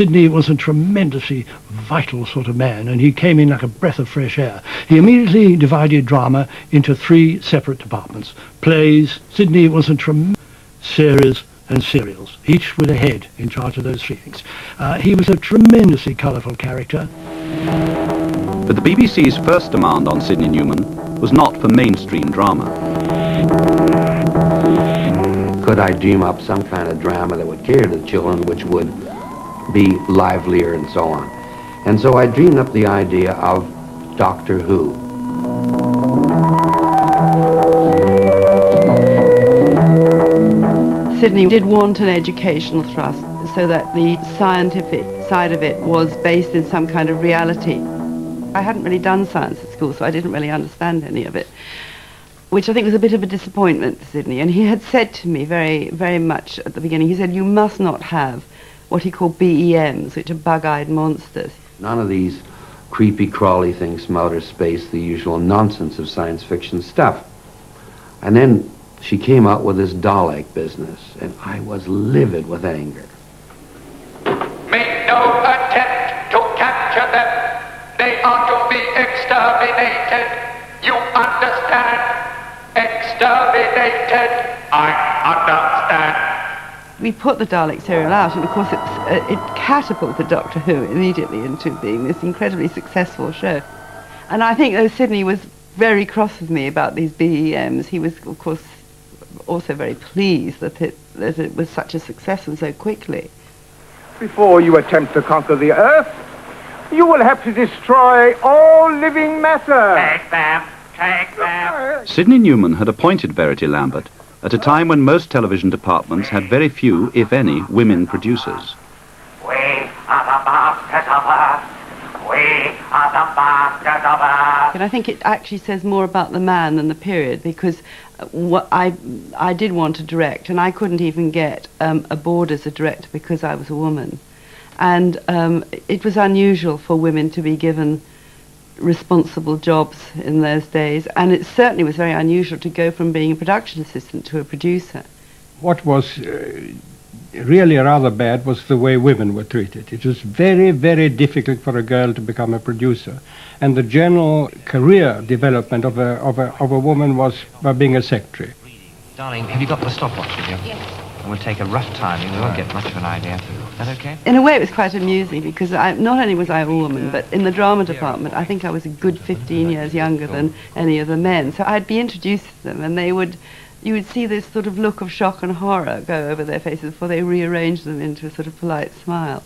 Sidney was a tremendously vital sort of man, and he came in like a breath of fresh air. He immediately divided drama into 3 separate departments. Plays, Sidney was a tremendous series and serials, each with a head in charge of those 3 things. He was a tremendously colourful character. But the BBC's first demand on Sidney Newman was not for mainstream drama. Could I dream up some kind of drama that would cater to the children, which would be livelier and so on? And so I dreamed up the idea of Doctor Who. Sidney did want an educational thrust so that the scientific side of it was based in some kind of reality. I hadn't really done science at school, so I didn't really understand any of it, which I think was a bit of a disappointment to Sidney. And he had said to me very, very much at the beginning, he said, you must not have what he called BEMs, which are bug-eyed monsters. None of these creepy, crawly things from outer space, the usual nonsense of science fiction stuff. And then she came out with this Dalek business, and I was livid with anger. Make no attempt to capture them. They are to be exterminated. You understand? Exterminated. I understand. We put the Dalek serial out, and of course it catapulted Doctor Who immediately into being this incredibly successful show. And I think, though Sidney was very cross with me about these BEMs, he was, of course, also very pleased that it was such a success and so quickly. Before you attempt to conquer the Earth, you will have to destroy all living matter. Take them. Take them. Sidney Newman had appointed Verity Lambert at a time when most television departments had very few, if any, women producers. We are the masters of Earth. We are the masters of Earth. And I think it actually says more about the man than the period, because what I did want to direct, and I couldn't even get aboard as a director because I was a woman. And it was unusual for women to be given responsible jobs in those days, and it certainly was very unusual to go from being a production assistant to a producer. What was really rather bad was the way women were treated. It was very, very difficult for a girl to become a producer, and the general career development of a woman was by being a secretary. Darling, have you got the stopwatch with you? Yes. And we'll take a rough timing. We won't get much of an idea. Is that okay? In a way, it was quite amusing because not only was I a woman, but in the drama department, I think I was a good 15 years younger than any of the men. So I'd be introduced to them, and you would see this sort of look of shock and horror go over their faces before they rearranged them into a sort of polite smile.